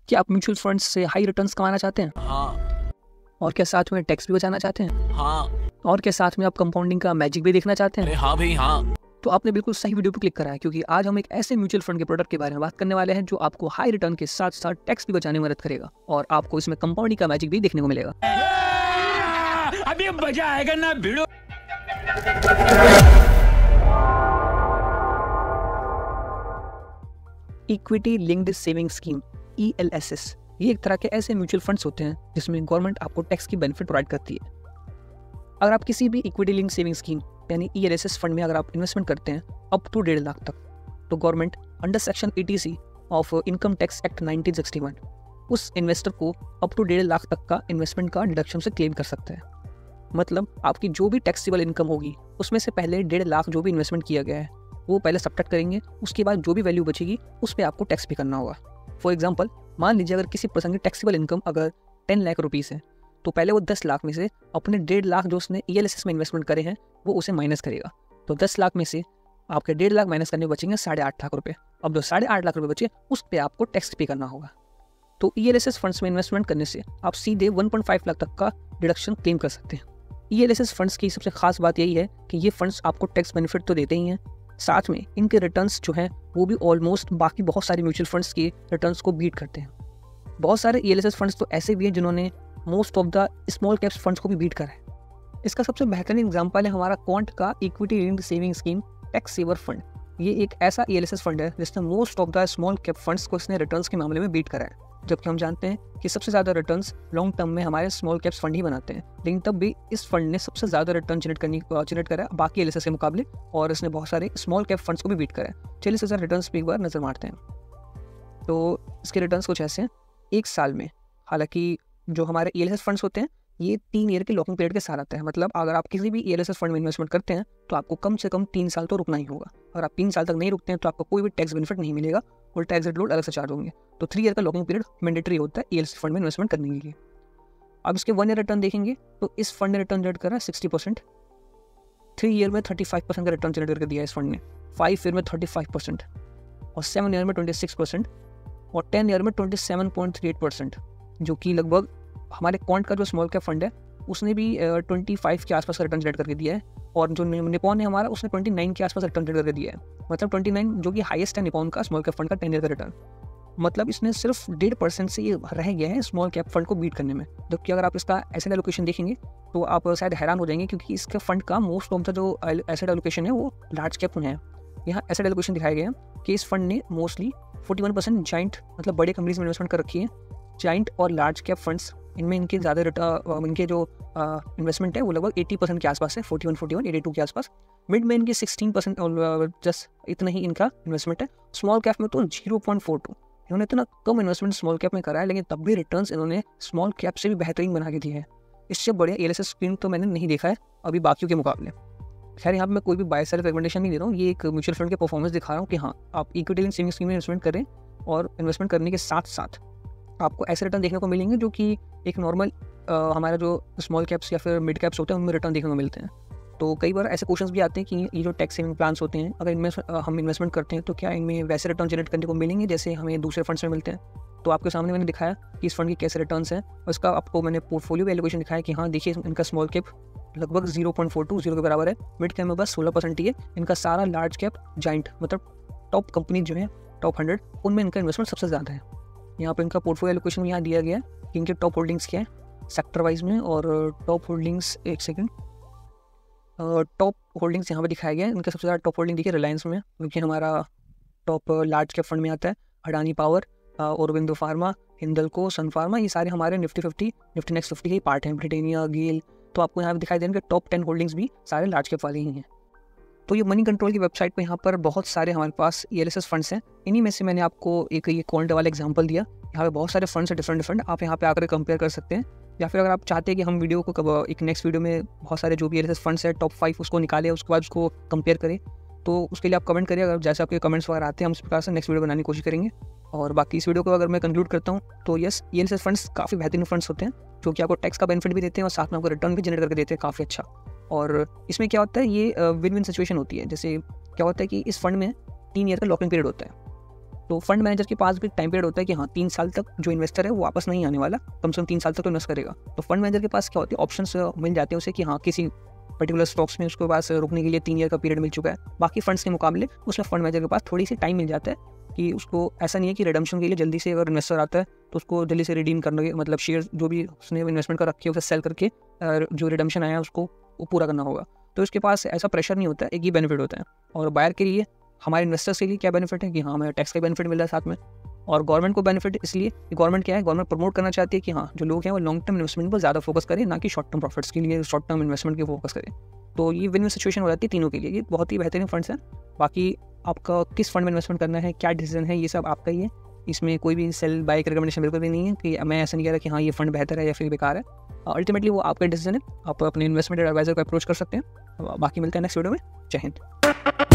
क्या आप mutual fund से हाई रिटर्न्स कमाना चाहते हैं? हाँ। और क्या साथ में टैक्स भी बचाना चाहते हैं? हाँ। और क्या साथ में आप कंपाउंडिंग का मैजिक भी देखना चाहते हैं? अरे हाँ भाई हाँ। तो आपने बिल्कुल सही वीडियो पर क्लिक करा है, क्योंकि आज हम एक ऐसे म्यूचुअल फंड के प्रोडक्ट के बारे में बात करने वाले हैं जो आपको हाई रिटर्न के साथ साथ टैक्स भी बचाने में मदद करेगा और आपको इसमें कंपाउंडिंग का मैजिक भी देखने को मिलेगा। अभी मजा आएगा ना भिड़ो। Equity linked saving scheme ELSS ये एक तरह के ऐसे म्यूचुअल फंड्स होते हैं जिसमें गवर्नमेंट आपको टैक्स की बेनिफिट प्रोवाइड करती है। अगर आप किसी भी इक्विटी लिंक्ड सेविंग स्कीम यानी ELSS फंड में अगर आप इन्वेस्टमेंट करते हैं अप टू 1.5 लाख तक, तो government under section 80C of income tax act 1961 उस इन्वेस्टर को अप टू 1.5 लाख तक का इन्वेस्टमेंट का डिडक्शन से क्लेम कर सकता है। मतलब आपकी जो भी टैक्सेबल इनकम होगी उसमें से पहले 1.5 लाख जो भी इन्वेस्टमेंट किया गया है वो पहले सब्ट्रैक्ट करेंगे, उसके बाद जो भी वैल्यू बचेगी उस पर आपको टैक्स पे करना होगा। फॉर एग्जांपल, मान लीजिए अगर किसी पर्सन की टैक्सेबल इनकम अगर 10 लाख रुपीज़ है, तो पहले वो 10 लाख में से अपने 1.5 लाख जो उसने ELSS में इन्वेस्टमेंट करे हैं वो उसे माइनस करेगा। तो 10 लाख में से आपके 1.5 लाख माइनस करने बचेंगे 8.5 लाख रुपये। अब जो 8.5 लाख रुपये बचे उस पर आपको टैक्स पे करना होगा। तो ELSS फंड्स में इन्वेस्टमेंट करने से आप सीधे 1.5 लाख तक का डिडक्शन क्लेम कर सकते हैं। ELSS फंड्स की सबसे खास बात यही है कि ये फंड्स आपको टैक्स बेनिफिट तो देते ही हैं, साथ में इनके रिटर्न्स जो हैं वो भी ऑलमोस्ट बाकी बहुत सारे म्यूचुअल फंड्स के रिटर्न्स को बीट करते हैं। बहुत सारे ELSS फंड्स तो ऐसे भी हैं जिन्होंने most of the small caps funds को भी बीट करा है। इसका सबसे बेहतरीन एग्जांपल है हमारा क्वांट का equity linked saving scheme tax saver fund. ये एक ऐसा ELSS फंड है जिसने most of the small cap funds को इसने रिटर्न्स के मामले में बीट करा है, जबकि हम जानते हैं कि सबसे ज़्यादा रिटर्न्स लॉन्ग टर्म में हमारे स्मॉल कैप्स फंड ही बनाते हैं। लेकिन तब भी इस फंड ने सबसे ज़्यादा रिटर्न जनरेट करा है बाकी ELSS के मुकाबले, और इसने बहुत सारे स्मॉल कैप फंड्स को भी बीट करा है। चलिए इसके रिटर्न्स पे एक बार नज़र मारते हैं। तो इसके रिटर्न्स कुछ ऐसे हैं। एक साल में, हालांकि जो हमारे ELSS फंड्स होते हैं ये 3 ईयर के लॉकिंग पीरियड के साथ आता है। मतलब अगर आप किसी भी ELSS फंड में इन्वेस्टमेंट करते हैं तो आपको कम से कम 3 साल तो रुकना ही होगा। अगर आप 3 साल तक नहीं रुकते हैं तो आपको कोई भी टैक्स बेनिफिट नहीं मिलेगा और टैक्स रेट लोड अलग से चार्ज होंगे। तो 3 ईयर का लॉकिंग पीरियड मैंडेटरी होता है ELSS फंड में इन्वेस्टमेंट करने के लिए। अब इसके 1 ईयर रिटर्न देखेंगे तो इस फंड ने रिटर्न जनरेट करा 60%, 3 ईयर में 35% का रिटर्न जनरेट करके दिया इस फंड ने, 5 ईयर में 35% और 7 ईयर में 26% और 10 ईयर में 27.38%, जो कि लगभग हमारे क्वांट का जो स्मॉल कैप फंड है उसने भी 25 के आसपास का रिटर्न जनरेट करके दिया है, और जो निपॉन है हमारा उसने 29 के आसपास रिटर्न जनरेट करके दिया है। मतलब 29 जो कि हाईएस्ट है निपॉन का स्मॉल कैप फंड का 10 ईयर का रिटर्न। मतलब इसने सिर्फ 1.5% से ये रह गया है स्मॉल कैप फंड को बीट करने में। जबकि अगर आप इसका एसेट एलोकेशन देखेंगे तो आप शायद हैरान हो जाएंगे, क्योंकि इसके फंड का मोस्ट ऑफ द जो एसेट एलोकेशन है वो लार्ज कैप में है। यहाँ एसेट एलोकेशन दिखाया गया है कि इस फंड ने मोस्टली 41% जाइंट मतलब बड़े कंपनीज में इन्वेस्टमेंट कर रखी है। जाइंट और लार्ज कैप फंड्स इनमें इनके ज़्यादा इनके जो इन्वेस्टमेंट है वो लगभग 80% के आसपास है, 41, 82 के आसपास। मिड में इनके 16% और जस्ट इतना ही इनका इन्वेस्टमेंट है। स्मॉल कैप में तो 0.42। इन्होंने इतना कम इन्वेस्टमेंट स्मॉल कैप में करा है, लेकिन तब भी रिटर्न्स इन्होंने स्मॉल कैप से भी बेहतरीन बना के दिए हैं। इससे बढ़िया ELSS स्कीम तो मैंने नहीं देखा है अभी बाकियों के मुकाबले। खैर यहाँ पर मैं कोई भी बाय सेल रिकमेंडेशन नहीं दे रहा हूँ, ये एक म्यूचुअल फंड के परफॉर्मेंस दिखा रहा हूँ कि हाँ आप इक्विटी लिंक्ड सेविंग स्कीम में इन्वेस्टमेंट करें, और इन्वेस्टमेंट करने के साथ साथ आपको ऐसे रिटर्न देखने को मिलेंगे जो कि एक नॉर्मल हमारा जो स्मॉल कैप्स या फिर मिड कैप्स होते हैं उनमें रिटर्न देखने को मिलते हैं। तो कई बार ऐसे क्वेश्चंस भी आते हैं कि ये जो टैक्स सेविंग प्लान्स होते हैं अगर इनमें हम इन्वेस्टमेंट करते हैं तो क्या इनमें वैसे रिटर्न जनरेट करने को मिलेंगे जैसे हमें दूसरे फंड्स में मिलते हैं। तो आपके सामने मैंने दिखाया कि इस फंड के कैसे रिटर्न्स हैं, और इसका आपको मैंने पोर्टफोलियो वैल्यूएशन दिखाया कि हाँ देखिए इनका स्मॉल कैप लगभग 0.42 के बराबर है, मिड कैप में बस 16% ही है। इनका सारा लार्ज कैप जाइंट मतलब टॉप कंपनी जो है टॉप 100 उनमें इनका इन्वेस्टमेंट सबसे ज़्यादा है। यहाँ पे इनका पोर्टफोलियो एलोकेशन यहाँ दिया गया है कि इनके टॉप होल्डिंग्स क्या है सेक्टर वाइज में, और टॉप होल्डिंग्स एक सेकंड टॉप होल्डिंग्स यहाँ पे दिखाया गया है। इनका सबसे ज़्यादा टॉप होल्डिंग देखिए रिलायंस में, क्योंकि हमारा टॉप लार्ज कैप फंड में आता है। अडानी पावर, औरबिंदो फार्मा, हिंदल्को, सन फार्मा, ये सारे हमारे निफ्टी 50 निफ्टी नेक्स्ट 50 के पार्ट हैं। ब्रिटेनिया, गेल, तो आपको यहाँ पे दिखाई देंगे टॉप 10 होल्डिंग्स भी सारे लार्ज कैप वाले ही हैं। तो ये मनी कंट्रोल की वेबसाइट पे यहाँ पर बहुत सारे हमारे पास ELSS फंड्स हैं। इन्हीं में से मैंने आपको एक ये क्वांट वाला एग्जांपल दिया। यहाँ पे बहुत सारे फंड्स हैं डिफरेंट, आप यहाँ पे आकर कंपेयर कर सकते हैं। या फिर अगर आप चाहते हैं कि हम वीडियो को कब एक नेक्स्ट वीडियो में बहुत सारे जो भी ELSS फंड्स है टॉप 5 उसको निकालें, उसके बाद उसको कंपेयर करें, तो उसके लिए आप कमेंट करिए। अगर जैसे आपके कमेंट्स वगैरह आते हैं हम उस प्रकार से नेक्स्ट वीडियो बनाने की कोशिश करेंगे। और बाकी इस वीडियो को अगर मैं कंक्लूड करता हूँ तो यस, ELSS फंड्स काफ़ी बेहतरीन फंड्स होते हैं जो कि आपको टैक्स का बेनिफिट भी देते हैं और साथ में आपको रिटर्न भी जनरेट करके देते हैं काफ़ी अच्छा। और इसमें क्या होता है, ये विन विन सिचुएशन होती है। जैसे क्या होता है कि इस फंड में 3 ईयर का लॉकिंग पीरियड होता है। तो फंड मैनेजर के पास भी टाइम पीरियड होता है कि हाँ 3 साल तक जो इन्वेस्टर है वो वापस नहीं आने वाला, कम से कम 3 साल तक तो इन्वेस्ट करेगा। तो फंड मैनेजर के पास क्या होती है, ऑप्शंस मिल जाते हैं उसे कि हाँ किसी पर्टिकुलर स्टॉक्स में उसके पास रुकने के लिए 3 ईयर का पीरियड मिल चुका है। बाकी फंड्स के मुकाबले उसमें फंड मैनेजर के पास थोड़ी सी टाइम मिल जाता है कि उसको ऐसा नहीं है कि रिडम्पशन के लिए जल्दी से अगर इन्वेस्टर आता है तो उसको जल्दी से रिडीम करने के मतलब शेयर जो भी उसने इन्वेस्टमेंट कर रखी है उसे सेल करके जो रिडम्पशन आया है उसको वो पूरा करना होगा। तो इसके पास ऐसा प्रेशर नहीं होता है, एक ही बेनिफिट होता है। और बायर के लिए, हमारे इन्वेस्टर्स के लिए क्या बेनिफिट है कि हाँ हमें टैक्स का बेनिफिट मिल रहा है साथ में। और गवर्नमेंट को बेनिफिट इसलिए कि गवर्नमेंट क्या है, गवर्नमेंट प्रमोट करना चाहती है कि हाँ जो लोग हैं वो लॉन्ग टर्म इन्वेस्टमेंट पर ज़्यादा फोकस करें, ना कि शॉर्ट टर्म प्रॉफिट्स के लिए शॉर्ट टर्म इन्वेस्टमेंट के फोकस करें। तो ये विन विन सिचुएशन हो जाती है तीनों के लिए। ये बहुत ही बेहतरीन फंड्स हैं। बाकी आपका किस फंड में इन्वेस्टमेंट करना है, क्या डिसीजन है, ये सब आपका ही है। इसमें कोई भी सेल बाय की रिकमेंडेशन बिल्कुल भी नहीं है कि मैं ऐसा नहीं कह रहा कि हाँ ये फंड बेहतर है या फिर बेकार है। अल्टीमेटली वो आपका डिसीजन है। आप अपने इन्वेस्टमेंट एडवाइजर को अप्रोच कर सकते हैं। बाकी मिलते हैं नेक्स्ट वीडियो में। जय हिंद।